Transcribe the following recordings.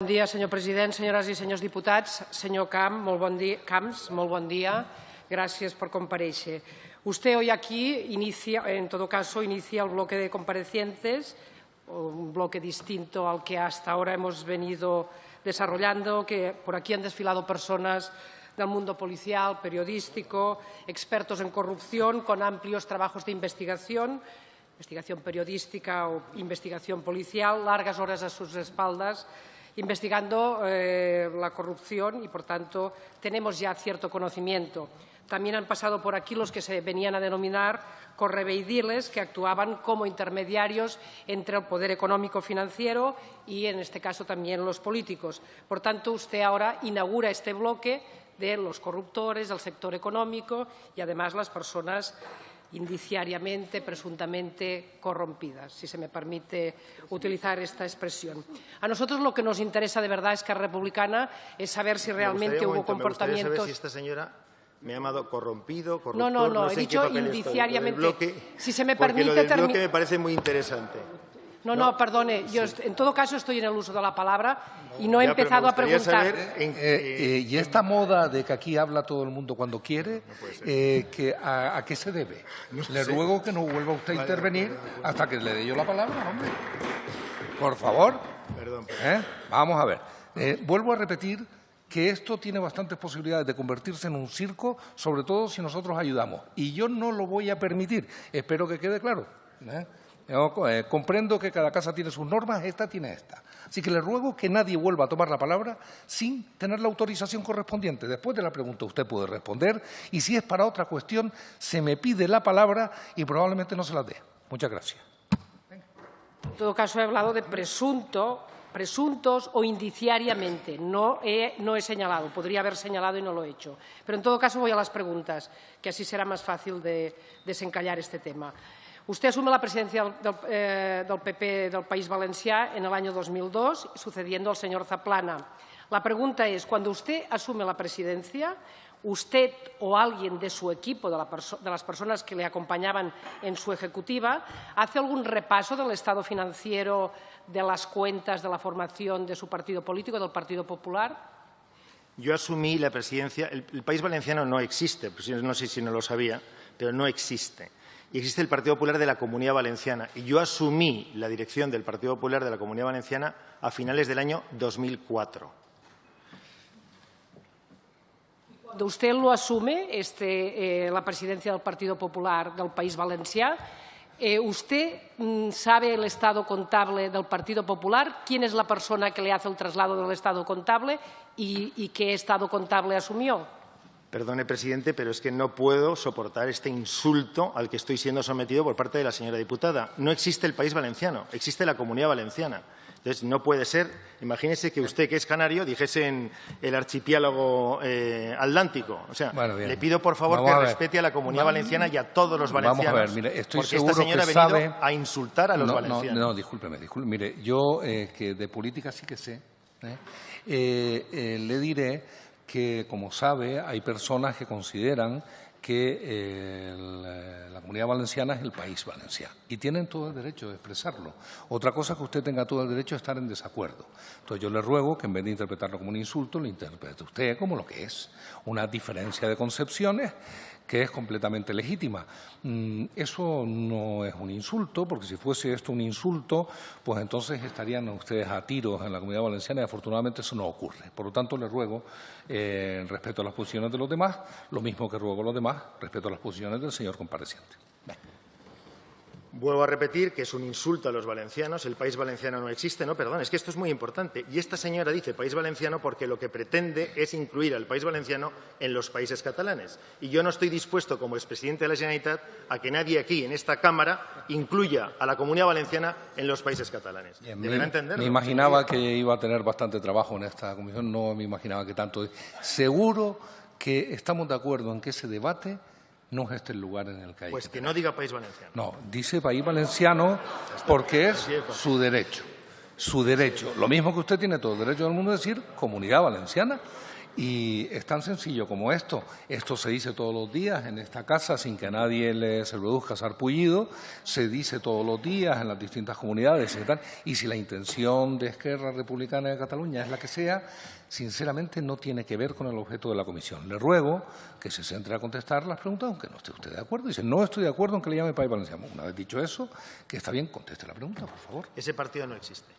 dia, senyor president, senyores i senyors diputats. Senyor Camps, molt bon dia. Gracias por comparèixer. Usted hoy aquí inicia, en todo caso, inicia el bloque de comparecientes, un bloque distinto al que hasta ahora hemos venido desarrollando, que por aquí han desfilado personas del mundo policial, periodístico, expertos en corrupción, con amplios trabajos de investigación periodística o investigación policial, largas horas a sus espaldas, investigando la corrupción y, por tanto, tenemos ya cierto conocimiento. También han pasado por aquí los que se venían a denominar correveidiles, que actuaban como intermediarios entre el poder económico-financiero y, en este caso, también los políticos. Por tanto, usted ahora inaugura este bloque de los corruptores, del sector económico y, además, las personas indiciariamente, presuntamente corrompidas, si se me permite utilizar esta expresión. A nosotros lo que nos interesa de verdad, Esquerra Republicana, es saber si realmente hubo comportamientos. Me gustaría saber si esta señora me ha llamado corrompido, corruptor. No, sé he dicho indiciariamente. Si se me permite porque lo del bloque me parece muy interesante. No, perdone. Yo, en todo caso, estoy en el uso de la palabra y no he empezado a preguntar. Y esta moda de que aquí habla todo el mundo cuando quiere, ¿a qué se debe? Le ruego que no vuelva usted a intervenir hasta que le dé yo la palabra, hombre. Por favor. Perdón. Vamos a ver. Vuelvo a repetir que esto tiene bastantes posibilidades de convertirse en un circo, sobre todo si nosotros ayudamos. Y yo no lo voy a permitir. Espero que quede claro. Comprendo que cada casa tiene sus normas, esta tiene esta. Así que le ruego que nadie vuelva a tomar la palabra sin tener la autorización correspondiente. Después de la pregunta usted puede responder y si es para otra cuestión se me pide la palabra y probablemente no se la dé. Muchas gracias. En todo caso he hablado de presuntos o indiciariamente. No he señalado. Podría haber señalado y no lo he hecho. Pero en todo caso voy a las preguntas, que así será más fácil de desencallar este tema. Usted asume la presidencia del PP del País Valencià en el año 2002, sucediendo al señor Zaplana. La pregunta es, cuando usted asume la presidencia, usted o alguien de su equipo, de las personas que le acompañaban en su ejecutiva, ¿hace algún repaso del estado financiero, de las cuentas, de la formación de su partido político, del Partido Popular? Yo asumí la presidencia. El País Valenciano no existe, no sé si no lo sabía, pero no existe. Y existe el Partido Popular de la Comunidad Valenciana. Y yo asumí la dirección del Partido Popular de la Comunidad Valenciana a finales del año 2004. Cuando usted lo asume, la presidencia del Partido Popular del País Valencià, ¿usted sabe el estado contable del Partido Popular? ¿Quién es la persona que le hace el traslado del estado contable y qué estado contable asumió? Perdone, presidente, pero es que no puedo soportar este insulto al que estoy siendo sometido por parte de la señora diputada. No existe el País Valenciano, existe la Comunidad Valenciana. Entonces, no puede ser. Imagínese que usted, que es canario, dijese en el archipiélago atlántico. O sea, le pido, por favor, que respete a la Comunidad Valenciana y a todos los valencianos. Vamos a ver, mire, estoy porque seguro esta señora que ha venido a insultar a los valencianos. No, discúlpeme. Mire, yo que de política sí que sé, le diré que, como sabe, hay personas que consideran que la Comunidad Valenciana es el País Valencià y tienen todo el derecho de expresarlo. Otra cosa es que usted tenga todo el derecho de estar en desacuerdo. Entonces yo le ruego que en vez de interpretarlo como un insulto, lo interprete usted como lo que es, una diferencia de concepciones que es completamente legítima. Eso no es un insulto, porque si fuese esto un insulto, pues entonces estarían ustedes a tiros en la Comunidad Valenciana y afortunadamente eso no ocurre. Por lo tanto, le ruego respeto a las posiciones de los demás, lo mismo que ruego a los demás, respeto a las posiciones del señor compareciente. Vuelvo a repetir que es un insulto a los valencianos. El País Valenciano no existe. No, perdón, es que esto es muy importante. Y esta señora dice País Valenciano porque lo que pretende es incluir al País Valenciano en los países catalanes. Y yo no estoy dispuesto, como expresidente de la Generalitat, a que nadie aquí, en esta Cámara, incluya a la Comunidad Valenciana en los países catalanes. Deberá entenderlo. Me imaginaba que iba a tener bastante trabajo en esta comisión. No me imaginaba que tanto. Seguro que estamos de acuerdo en que ese debate no es este el lugar en el que hay. Pues que no diga País Valenciano. No, dice País Valenciano porque es su derecho. Su derecho. Lo mismo que usted tiene todo el derecho del mundo de decir Comunidad Valenciana. Y es tan sencillo como esto. Esto se dice todos los días en esta casa sin que a nadie se le produzca sarpullido. Se dice todos los días en las distintas comunidades y tal. Y si la intención de Esquerra Republicana de Cataluña es la que sea, sinceramente no tiene que ver con el objeto de la comisión. Le ruego que se centre a contestar las preguntas, aunque no esté usted de acuerdo. Dice, no estoy de acuerdo en que le llame País Valenciano. Una vez dicho eso, que está bien, conteste la pregunta, por favor. Ese partido no existe.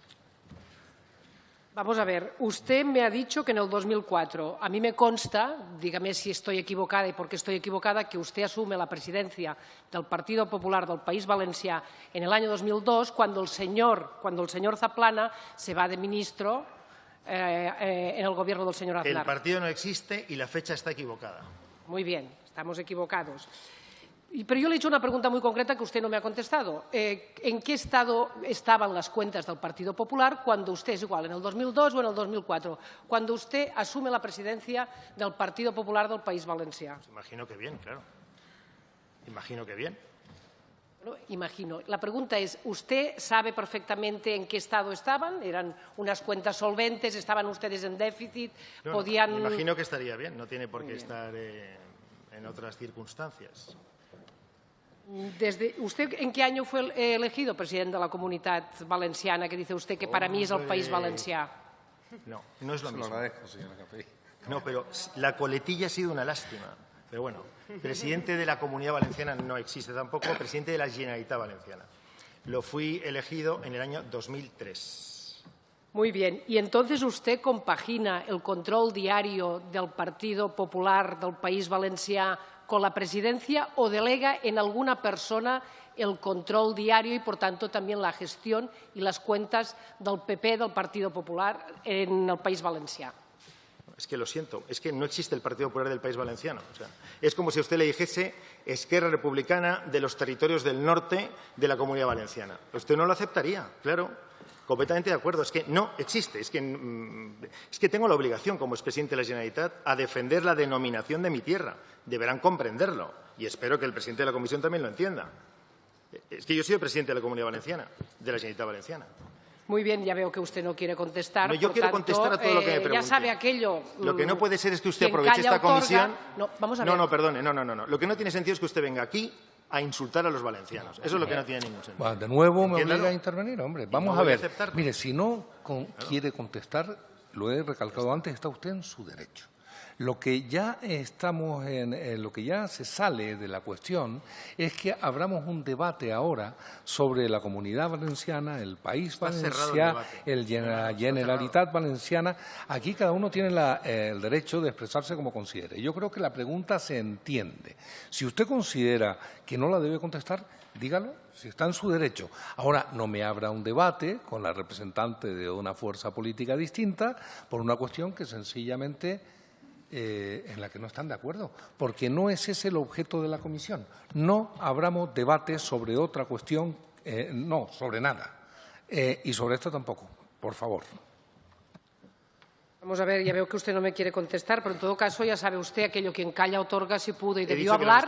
Vamos a ver, usted me ha dicho que en el 2004, a mí me consta, dígame si estoy equivocada y por qué estoy equivocada, que usted asume la presidencia del Partido Popular del País Valencià en el año 2002, cuando el señor Zaplana se va de ministro en el gobierno del señor Aznar. El partido no existe y la fecha está equivocada. Muy bien, estamos equivocados. Pero yo le he hecho una pregunta muy concreta que usted no me ha contestado. ¿En qué estado estaban las cuentas del Partido Popular cuando usted, es igual, en el 2002 o en el 2004, cuando usted asume la presidencia del Partido Popular del País Valencià? Pues imagino que bien, claro. Imagino que bien. Bueno, imagino. La pregunta es, ¿usted sabe perfectamente en qué estado estaban? ¿Eran unas cuentas solventes? ¿Estaban ustedes en déficit? No, ¿Podían...? Imagino que estaría bien, no tiene por qué estar en otras circunstancias. ¿Usted en qué año fue elegido presidente de la Comunidad Valenciana, que dice usted que para mí es el País Valencià? No, no es lo mismo. Se lo agradezco, señora Capell. No, pero la coletilla ha sido una lástima. Pero bueno, presidente de la Comunidad Valenciana no existe tampoco, presidente de la Generalitat Valenciana. Lo fui elegido en el año 2003. Muy bien. ¿Y entonces usted compagina el control diario del Partido Popular del País Valencià con la presidencia o delega en alguna persona el control diario y, por tanto, también la gestión y las cuentas del PP, del Partido Popular, en el País Valencià? Es que lo siento, es que no existe el Partido Popular del País Valenciano. O sea, es como si a usted le dijese Esquerra Republicana de los territorios del norte de la Comunidad Valenciana. Usted no lo aceptaría, claro. Completamente de acuerdo. Es que no existe. Es que tengo la obligación, como expresidente de la Generalitat, a defender la denominación de mi tierra. Deberán comprenderlo. Y espero que el presidente de la Comisión también lo entienda. Es que yo soy el presidente de la Comunidad Valenciana, de la Generalitat Valenciana. Muy bien, ya veo que usted no quiere contestar. No, yo quiero contestar a todo lo que me pregunte. Ya sabe aquello. Lo que no puede ser es que usted aproveche esta comisión. No, vamos a ver. No, perdone, no. Lo que no tiene sentido es que usted venga aquí a insultar a los valencianos. Eso es lo que no tiene ningún sentido. Bueno, de nuevo me Entiéndalo. obliga a intervenir, hombre. Vamos No a voy a ver. aceptarlo. Mire, si no quiere contestar, lo he recalcado antes, está usted en su derecho. Lo que ya estamos lo que ya se sale de la cuestión es que abramos un debate ahora sobre la Comunidad Valenciana, el País Valencià, la Generalitat Valenciana. Aquí cada uno tiene el derecho de expresarse como considere. Yo creo que la pregunta se entiende. Si usted considera que no la debe contestar, dígalo, si está en su derecho. Ahora, no me abra un debate con la representante de una fuerza política distinta por una cuestión que sencillamente en la que no están de acuerdo, porque no es ese el objeto de la comisión. No abramos debates sobre otra cuestión, no, sobre nada. Y sobre esto tampoco, por favor. Vamos a ver, ya veo que usted no me quiere contestar, pero en todo caso ya sabe usted aquello, quien calla otorga, si pudo y debió hablar.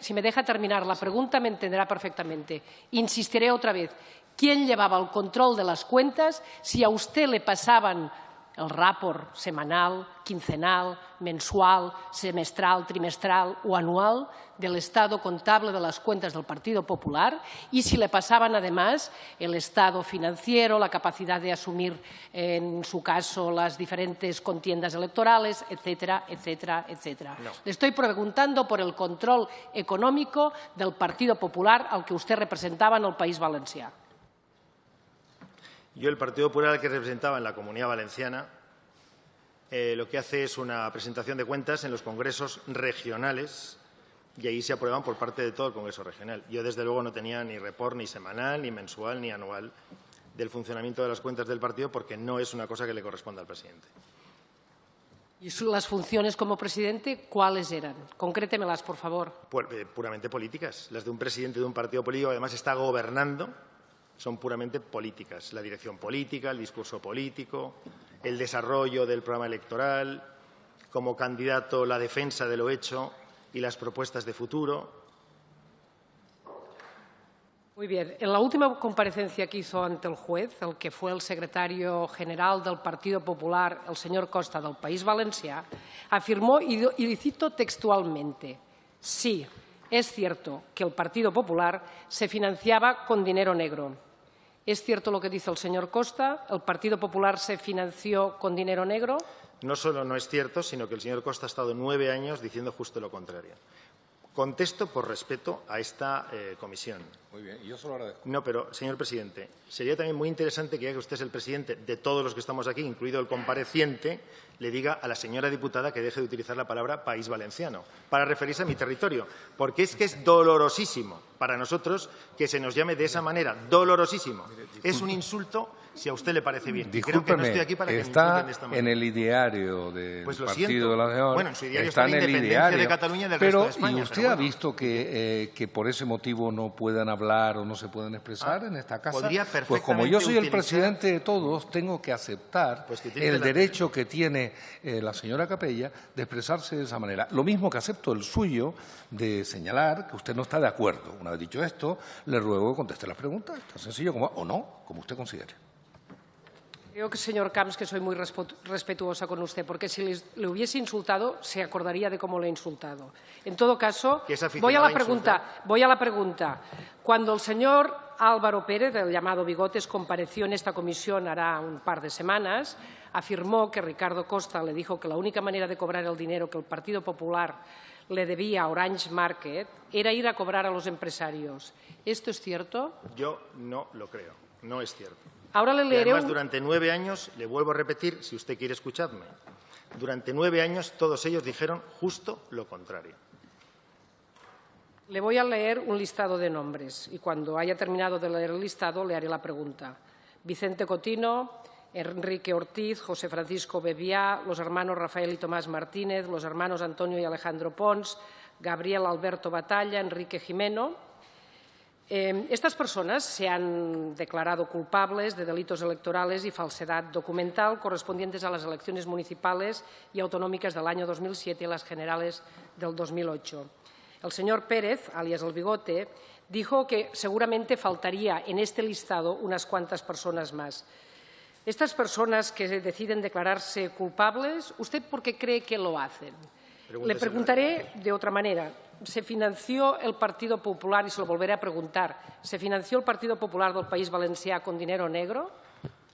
Si me deja terminar la pregunta, me entenderá perfectamente. Insistiré otra vez. ¿Quién llevaba el control de las cuentas si a usted le pasaban el rapport semanal, quincenal, mensual, semestral, trimestral o anual del estado contable de las cuentas del Partido Popular y si le pasaban además el estado financiero, la capacidad de asumir en su caso las diferentes contiendas electorales, etcétera, etcétera, etcétera? No. Le estoy preguntando por el control económico del Partido Popular al que usted representaba en el País Valencià. Yo, el Partido Popular al que representaba en la Comunidad Valenciana, lo que hace es una presentación de cuentas en los congresos regionales y ahí se aprueban por parte de todo el Congreso regional. Yo, desde luego, no tenía ni report ni semanal, ni mensual, ni anual del funcionamiento de las cuentas del partido porque no es una cosa que le corresponda al presidente. ¿Y las funciones como presidente cuáles eran? Concrétemelas, por favor. Puramente políticas. Las de un presidente de un partido político, además está gobernando, son puramente políticas. La dirección política, el discurso político, el desarrollo del programa electoral, como candidato la defensa de lo hecho y las propuestas de futuro. Muy bien. En la última comparecencia que hizo ante el juez, el que fue el secretario general del Partido Popular, el señor Costa, del País Valencià, afirmó, y le cito textualmente, sí, es cierto que el Partido Popular se financiaba con dinero negro. ¿Es cierto lo que dice el señor Costa? ¿El Partido Popular se financió con dinero negro? No solo no es cierto, sino que el señor Costa ha estado 9 años diciendo justo lo contrario. Contesto por respeto a esta comisión. Muy bien, y yo se lo agradezco. No, pero, señor presidente, sería también muy interesante que, ya que usted es el presidente de todos los que estamos aquí, incluido el compareciente, le diga a la señora diputada que deje de utilizar la palabra país valenciano para referirse a mi territorio, porque es que es dolorosísimo para nosotros que se nos llame de esa manera, dolorosísimo. Es un insulto si a usted le parece bien. Discúlpeme, creo que no estoy aquí para que me está insulten de esta manera. en el ideario del Pues lo Partido siento. de la Nación. Bueno, en su ideario está está la en el independencia ideario. de Cataluña y del Pero, resto de España, ¿y usted pero ha bueno. visto que por ese motivo no puedan hablar o no se pueden expresar en esta casa? podría Pues como yo soy el perfectamente presidente de todos, tengo que aceptar Pues que utilice el la- derecho que tiene la señora Capella de expresarse de esa manera. Lo mismo que acepto el suyo de señalar que usted no está de acuerdo. Una vez dicho esto, le ruego que conteste las preguntas, tan sencillo como o no, como usted considere. Creo que, señor Camps, que soy muy respetuosa con usted, porque si le hubiese insultado, se acordaría de cómo le he insultado. En todo caso, Que es voy a aficionada la pregunta. Cuando el señor Álvaro Pérez, el llamado Bigotes, compareció en esta comisión hará un par de semanas, afirmó que Ricardo Costa le dijo que la única manera de cobrar el dinero que el Partido Popular le debía a Orange Market era ir a cobrar a los empresarios. ¿Esto es cierto? Yo no lo creo, no es cierto. Ahora le Y leeré además, durante 9 años, le vuelvo a repetir, si usted quiere escucharme, durante 9 años todos ellos dijeron justo lo contrario. Le voy a leer un listado de nombres y cuando haya terminado de leer el listado le haré la pregunta. Vicente Cotino, Enrique Ortiz, José Francisco Bebiá, los hermanos Rafael y Tomás Martínez, los hermanos Antonio y Alejandro Pons, Gabriel Alberto Batalla, Enrique Jimeno. Estas personas se han declarado culpables de delitos electorales y falsedad documental correspondientes a las elecciones municipales y autonómicas del año 2007 y las generales del 2008. El señor Pérez, alias El Bigote, dijo que seguramente faltaría en este listado unas cuantas personas más. Estas personas que deciden declararse culpables, ¿usted por qué cree que lo hacen? Le preguntaré de otra manera. ¿Se financió el Partido Popular, y se lo volveré a preguntar, ¿se financió el Partido Popular del País Valencià con dinero negro?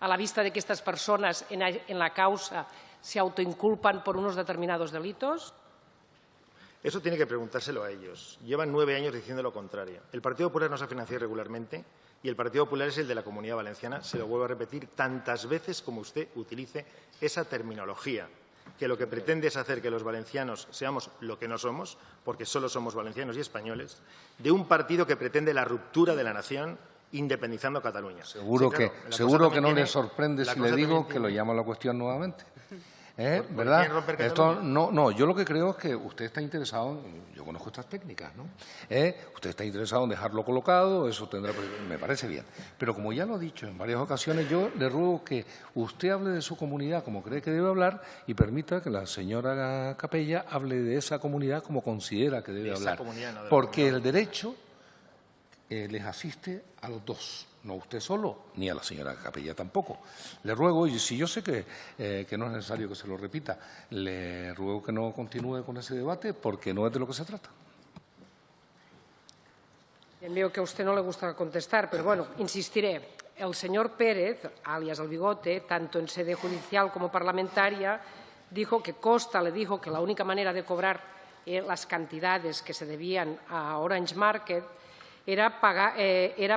A la vista de que estas personas en la causa se autoinculpan por unos determinados delitos. Eso tiene que preguntárselo a ellos. Llevan 9 años diciendo lo contrario. El Partido Popular no se ha financiado regularmente y el Partido Popular es el de la Comunidad Valenciana. Se lo vuelvo a repetir tantas veces como usted utilice esa terminología, que lo que pretende es hacer que los valencianos seamos lo que no somos, porque solo somos valencianos y españoles, de un partido que pretende la ruptura de la nación independizando Cataluña. Seguro Sí, claro, que no le sorprende si le digo que lo llamo a la cuestión nuevamente. ¿Verdad? quieren romper Esto, Cataluña? no, yo lo que creo es que usted está interesado, yo conozco estas técnicas, ¿no? Usted está interesado en dejarlo colocado, eso tendrá, me parece bien. Pero como ya lo he dicho en varias ocasiones, yo le ruego que usted hable de su comunidad como cree que debe hablar y permita que la señora Capella hable de esa comunidad como considera que debe De esa hablar. comunidad, no de la Porque comunidad. el derecho les asiste a los dos, no a usted solo, ni a la señora Capella tampoco. Le ruego, y si yo sé que no es necesario que se lo repita, le ruego que no continúe con ese debate porque no es de lo que se trata. Bien, veo que a usted no le gusta contestar, pero bueno, insistiré. El señor Pérez, alias El Bigote, tanto en sede judicial como parlamentaria, dijo que Costa le dijo que la única manera de cobrar las cantidades que se debían a Orange Market era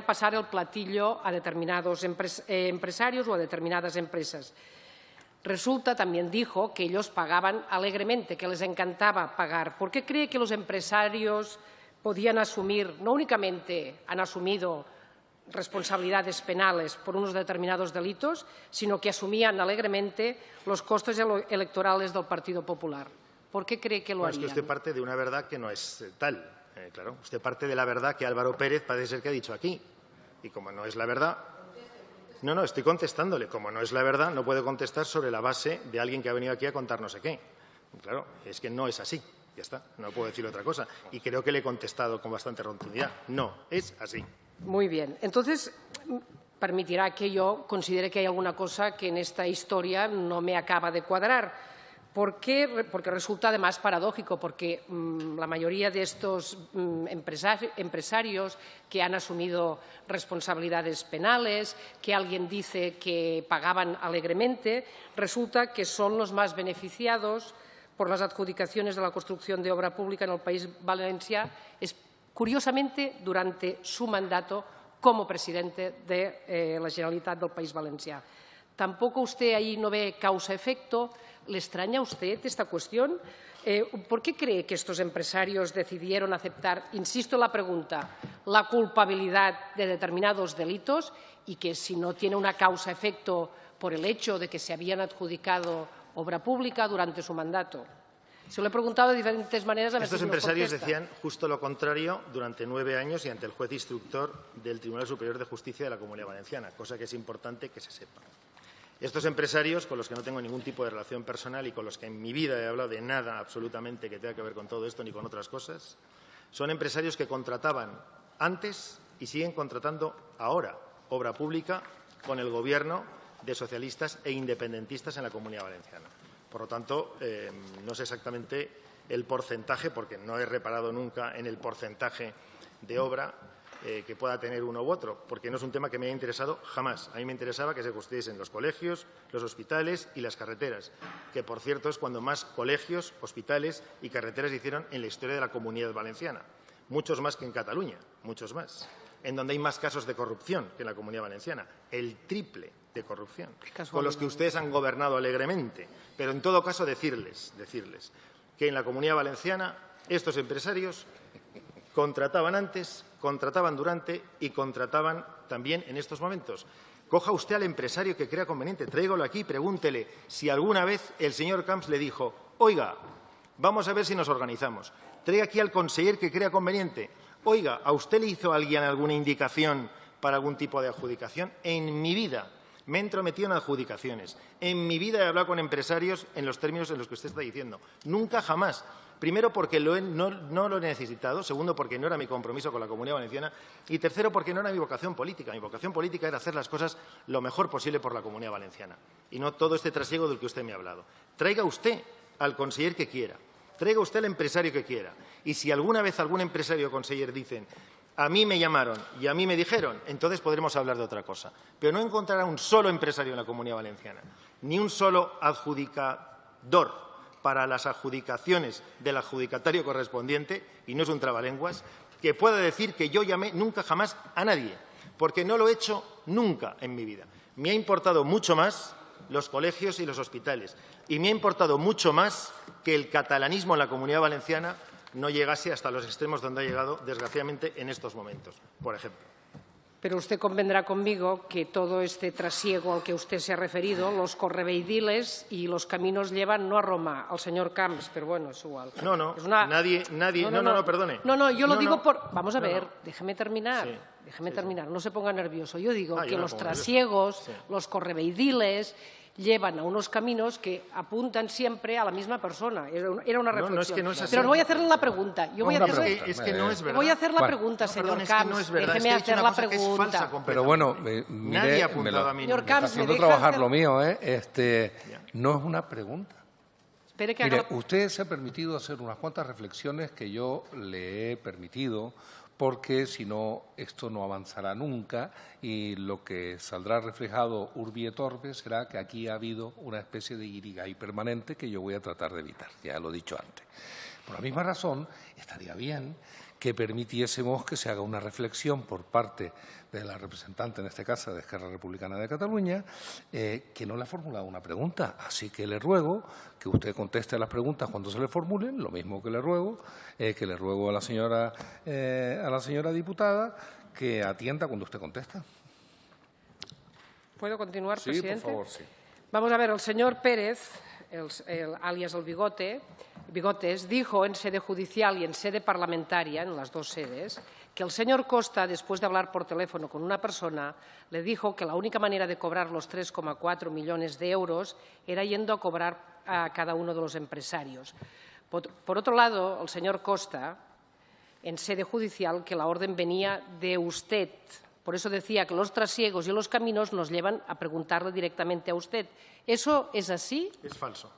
pasar el platillo a determinados empresarios o a determinadas empresas. Resulta, también dijo, que ellos pagaban alegremente, que les encantaba pagar. ¿Por qué cree que los empresarios podían asumir, no únicamente han asumido responsabilidades penales por unos determinados delitos, sino que asumían alegremente los costes electorales del Partido Popular? ¿Por qué cree que lo Bueno, es harían? que usted parte de una verdad que no es tal. Claro, usted parte de la verdad que Álvaro Pérez parece ser que ha dicho aquí. Y como no es la verdad... No, estoy contestándole. Como no es la verdad, no puedo contestar sobre la base de alguien que ha venido aquí a contar no sé qué. Claro, es que no es así. Ya está, no puedo decir otra cosa. Y creo que le he contestado con bastante rotundidad. No, es así. Muy bien. Entonces, permitirá que yo considere que hay alguna cosa que en esta historia no me acaba de cuadrar. Porque resulta además paradójico, porque la mayoría de estos empresarios que han asumido responsabilidades penales, que alguien dice que pagaban alegremente, resulta que son los más beneficiados por las adjudicaciones de la construcción de obra pública en el País Valencià, curiosamente durante su mandato como presidente de la Generalitat del País Valencià. ¿Tampoco usted ahí no ve causa-efecto? ¿Le extraña a usted esta cuestión? ¿Por qué cree que estos empresarios decidieron aceptar, insisto en la pregunta, la culpabilidad de determinados delitos y que si no tiene una causa-efecto por el hecho de que se habían adjudicado obra pública durante su mandato? Se lo he preguntado de diferentes maneras. A ver Estos si empresarios nos decían justo lo contrario durante 9 años y ante el juez instructor del Tribunal Superior de Justicia de la Comunidad Valenciana, cosa que es importante que se sepa. Estos empresarios, con los que no tengo ningún tipo de relación personal y con los que en mi vida he hablado de nada absolutamente que tenga que ver con todo esto ni con otras cosas, son empresarios que contrataban antes y siguen contratando ahora obra pública con el Gobierno de socialistas e independentistas en la Comunidad Valenciana. Por lo tanto, no sé exactamente el porcentaje, porque no he reparado nunca en el porcentaje de obra que pueda tener uno u otro, porque no es un tema que me haya interesado jamás. A mí me interesaba que se construyesen los colegios, los hospitales y las carreteras, que, por cierto, es cuando más colegios, hospitales y carreteras se hicieron en la historia de la Comunidad Valenciana. Muchos más que en Cataluña, muchos más. En donde hay más casos de corrupción que en la Comunidad Valenciana, el triple de corrupción, con los que ustedes han gobernado alegremente. Pero, en todo caso, decirles que en la Comunidad Valenciana estos empresarios contrataban antes, contrataban durante y contrataban también en estos momentos. Coja usted al empresario que crea conveniente, tráigalo aquí y pregúntele si alguna vez el señor Camps le dijo: oiga, vamos a ver si nos organizamos. Traiga aquí al conseller que crea conveniente. Oiga, ¿a usted le hizo alguien alguna indicación para algún tipo de adjudicación? En mi vida me he entrometido en adjudicaciones. En mi vida he hablado con empresarios en los términos en los que usted está diciendo. Nunca, jamás. Primero, porque no lo he necesitado. Segundo, porque no era mi compromiso con la Comunidad Valenciana. Y tercero, porque no era mi vocación política. Mi vocación política era hacer las cosas lo mejor posible por la Comunidad Valenciana. Y no todo este trasiego del que usted me ha hablado. Traiga usted al conseller que quiera. Traiga usted al empresario que quiera. Y si alguna vez algún empresario o conseller dicen: a mí me llamaron y a mí me dijeron, entonces podremos hablar de otra cosa. Pero no encontrará un solo empresario en la Comunidad Valenciana, ni un solo adjudicador para las adjudicaciones del adjudicatario correspondiente, y no es un trabalenguas, que pueda decir que yo llamé nunca jamás a nadie, porque no lo he hecho nunca en mi vida. Me ha importado mucho más los colegios y los hospitales, y me ha importado mucho más que el catalanismo en la Comunidad Valenciana no llegase hasta los extremos donde ha llegado, desgraciadamente, en estos momentos, por ejemplo. Pero usted convendrá conmigo que todo este trasiego al que usted se ha referido, los correveidiles y los caminos llevan no a Roma, al señor Camps, pero bueno, es igual. No, es una... nadie, perdone. No, yo lo digo por... Vamos a No, ver, no. déjeme terminar. Sí, Déjeme terminar, no se ponga nervioso. Yo digo que yo me los pongo trasiegos, nervioso. Sí. los correveidiles, llevan a unos caminos que apuntan siempre a la misma persona. Era una reflexión. No, es que no es así. Pero voy a hacerle la pregunta. Yo voy a hacerle... Es que no es verdad. Voy a hacer la Bueno. pregunta, señor Perdón, es que Camps. no es verdad. Déjeme Es que he dicho hacer una la cosa que es falsa pregunta. completamente. Pero bueno, Nadie ha apuntado a mí. Señor nunca. Camps, haciendo ¿me deja trabajar hacer- lo mío, no es una pregunta. Espere que Mire, haga... usted se ha permitido hacer unas cuantas reflexiones que yo le he permitido, porque si no, esto no avanzará nunca y lo que saldrá reflejado urbi et orbi será que aquí ha habido una especie de guirigay permanente que yo voy a tratar de evitar, ya lo he dicho antes. Por la misma razón, estaría bien que permitiésemos que se haga una reflexión por parte de la representante, en este caso de Esquerra Republicana de Cataluña, que no le ha formulado una pregunta. Así que le ruego que usted conteste a las preguntas cuando se le formulen, lo mismo que le ruego a la señora diputada que atienda cuando usted contesta. ¿Puedo continuar, Sí, presidente? por favor, sí. Vamos a ver, el señor Pérez, alias el Bigotes, dijo en sede judicial y en sede parlamentaria, en las dos sedes, que el señor Costa, después de hablar por teléfono con una persona, le dijo que la única manera de cobrar los 3,4 millones de euros era yendo a cobrar a cada uno de los empresarios. Por otro lado, el señor Costa en sede judicial que la orden venía de usted. Por eso decía que los trasiegos y los caminos nos llevan a preguntarle directamente a usted. ¿Eso es así? Es falso.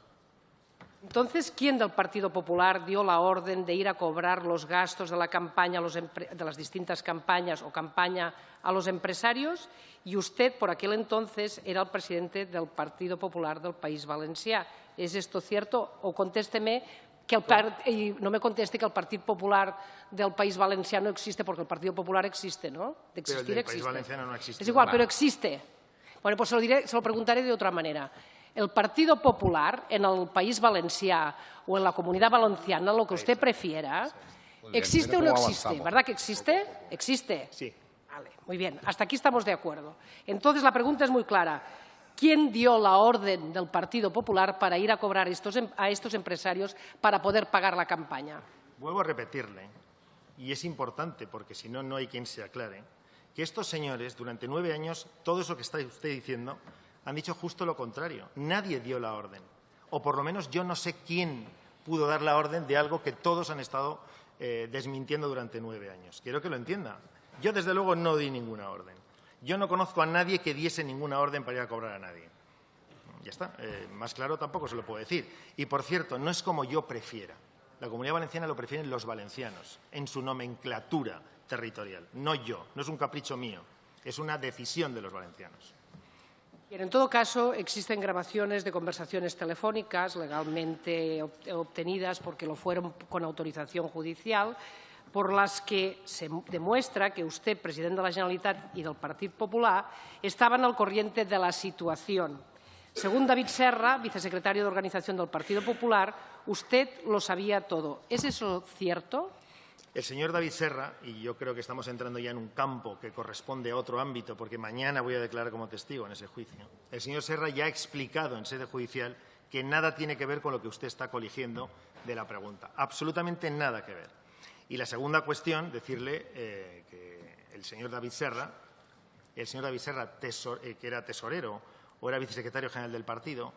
Entonces, ¿quién del Partido Popular dio la orden de ir a cobrar los gastos de la campaña, de las distintas campañas o campaña a los empresarios? Y usted, por aquel entonces, era el presidente del Partido Popular del País Valencià. ¿Es esto cierto? O contésteme y no me conteste que el Partido Popular del País Valencià no existe, porque el Partido Popular existe, ¿no? De existir, pero el del existe. País Valenciano no existe. Es igual, pero existe. Bueno, pues se lo preguntaré de otra manera. El Partido Popular en el País Valencià o en la Comunidad Valenciana, lo que usted prefiera, ¿existe o no existe? ¿Verdad que existe? ¿Existe? Sí. Vale, muy bien. Hasta aquí estamos de acuerdo. Entonces, la pregunta es muy clara. ¿Quién dio la orden del Partido Popular para ir a cobrar a estos empresarios para poder pagar la campaña? Vuelvo a repetirle, y es importante porque si no, no hay quien se aclare, que estos señores durante 9 años, todo eso que está usted diciendo, han dicho justo lo contrario. Nadie dio la orden. O por lo menos yo no sé quién pudo dar la orden de algo que todos han estado desmintiendo durante 9 años. Quiero que lo entienda. Yo, desde luego, no di ninguna orden. Yo no conozco a nadie que diese ninguna orden para ir a cobrar a nadie. Ya está. Más claro tampoco se lo puedo decir. Y, por cierto, no es como yo prefiera. La Comunidad Valenciana lo prefieren los valencianos, en su nomenclatura territorial. No yo. No es un capricho mío. Es una decisión de los valencianos. Bien, en todo caso, existen grabaciones de conversaciones telefónicas legalmente obtenidas porque lo fueron con autorización judicial, por las que se demuestra que usted, presidente de la Generalitat y del Partido Popular, estaban al corriente de la situación. Según David Serra, vicesecretario de Organización del Partido Popular, usted lo sabía todo. ¿Es eso cierto? El señor David Serra, y yo creo que estamos entrando ya en un campo que corresponde a otro ámbito, porque mañana voy a declarar como testigo en ese juicio, el señor Serra ya ha explicado en sede judicial que nada tiene que ver con lo que usted está coligiendo de la pregunta. Absolutamente nada que ver. Y la segunda cuestión, decirle que el señor David Serra, que era tesorero o era vicesecretario general del partido,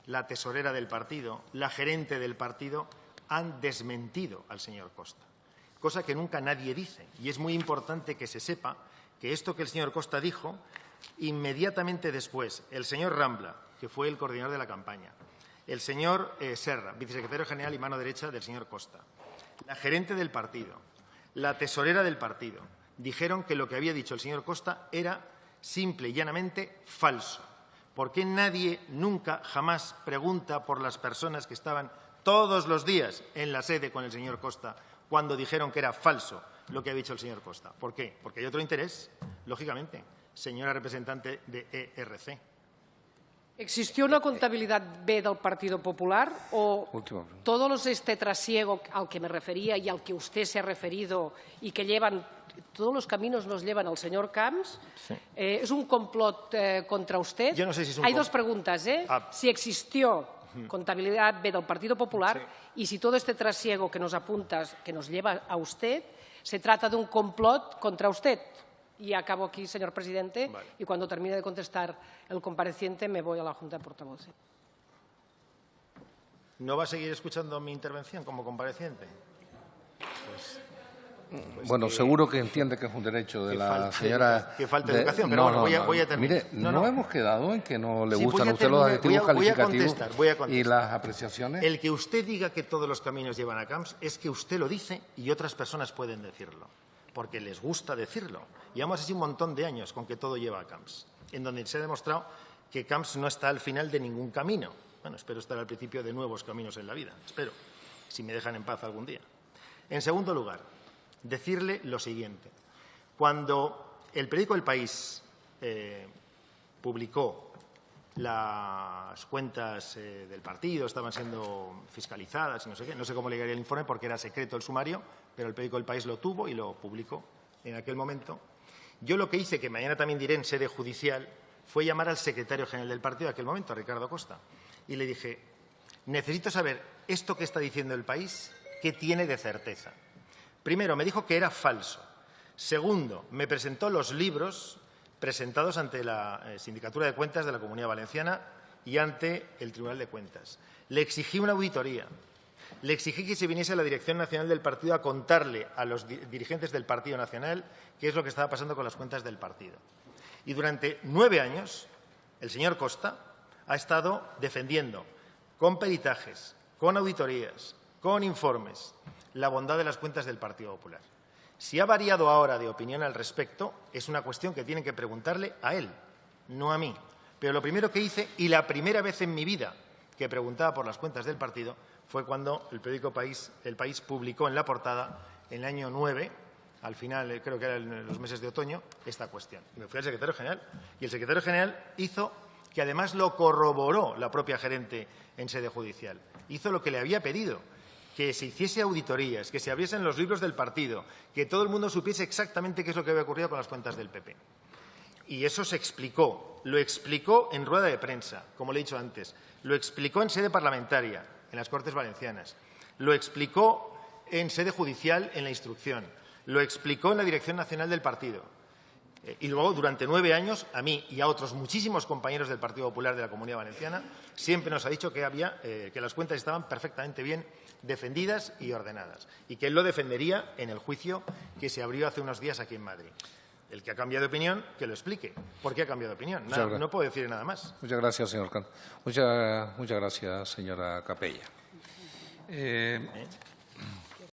la tesorera del partido, la gerente del partido, han desmentido al señor Costa. Cosa que nunca nadie dice. Y es muy importante que se sepa que esto que el señor Costa dijo, inmediatamente después, el señor Rambla, que fue el coordinador de la campaña, el señor Serra, vicesecretario general y mano derecha del señor Costa, la gerente del partido, la tesorera del partido, dijeron que lo que había dicho el señor Costa era simple y llanamente falso. ¿Por qué nadie nunca, jamás pregunta por las personas que estaban todos los días en la sede con el señor Costa cuando dijeron que era falso lo que había dicho el señor Costa? ¿Por qué? Porque hay otro interés, lógicamente, señora representante de ERC. ¿Existió una contabilidad B del Partido Popular o todos este trasiego al que me refería y al que usted se ha referido y que llevan, todos los caminos nos llevan al señor Camps? Sí. ¿Es un complot contra usted? Yo no sé si es un Hay dos preguntas, Si existió contabilidad B del Partido Popular y si todo este trasiego que nos apuntas, que nos lleva a usted, se trata de un complot contra usted. Y acabo aquí, señor presidente, vale. Y cuando termine de contestar el compareciente me voy a la Junta de Portavoces. ¿No va a seguir escuchando mi intervención como compareciente? Bueno, seguro que entiende que es un derecho de la señora... Que falta educación, pero bueno, voy a terminar. Mire, no hemos quedado en que no le gustan a usted los adjetivos calificativos y las apreciaciones. El que usted diga que todos los caminos llevan a Camps es que usted lo dice y otras personas pueden decirlo, porque les gusta decirlo. Llevamos así un montón de años con que todo lleva a Camps, en donde se ha demostrado que Camps no está al final de ningún camino. Bueno, espero estar al principio de nuevos caminos en la vida. Espero, si me dejan en paz algún día. En segundo lugar, decirle lo siguiente. Cuando el periódico El País publicó las cuentas del partido, estaban siendo fiscalizadas y no sé qué, no sé cómo le llegaría el informe porque era secreto el sumario, pero el periódico El País lo tuvo y lo publicó en aquel momento. Yo lo que hice, que mañana también diré en sede judicial, fue llamar al secretario general del partido de aquel momento, a Ricardo Costa, y le dije, necesito saber esto que está diciendo El País, ¿qué tiene de certeza? Primero, me dijo que era falso. Segundo, me presentó los libros presentados ante la Sindicatura de Cuentas de la Comunidad Valenciana y ante el Tribunal de Cuentas. Le exigí una auditoría. Le exigí que se viniese a la Dirección Nacional del Partido a contarle a los dirigentes del Partido Nacional qué es lo que estaba pasando con las cuentas del partido. Y durante 9 años, el señor Costa ha estado defendiendo con peritajes, con auditorías, con informes, la bondad de las cuentas del Partido Popular. Si ha variado ahora de opinión al respecto, es una cuestión que tienen que preguntarle a él, no a mí. Pero lo primero que hice, y la primera vez en mi vida que preguntaba por las cuentas del partido, fue cuando el periódico El País publicó en la portada, en el año 9, al final, creo que era en los meses de otoño, esta cuestión. Y me fui al secretario general. Y el secretario general hizo, que además lo corroboró la propia gerente en sede judicial, hizo lo que le había pedido, que se hiciese auditorías, que se abriesen los libros del partido, que todo el mundo supiese exactamente qué es lo que había ocurrido con las cuentas del PP. Y eso se explicó. Lo explicó en rueda de prensa, como le he dicho antes. Lo explicó en sede parlamentaria, en las Cortes Valencianas. Lo explicó en sede judicial, en la instrucción. Lo explicó en la Dirección Nacional del Partido. Y luego, durante 9 años, a mí y a otros muchísimos compañeros del Partido Popular de la Comunidad Valenciana, siempre nos ha dicho que las cuentas estaban perfectamente bien defendidas y ordenadas, y que él lo defendería en el juicio que se abrió hace unos días aquí en Madrid. El que ha cambiado de opinión, que lo explique. ¿Por qué ha cambiado de opinión? No puedo decir nada más. Muchas gracias, señor Cam. Muchas gracias, señora Capella.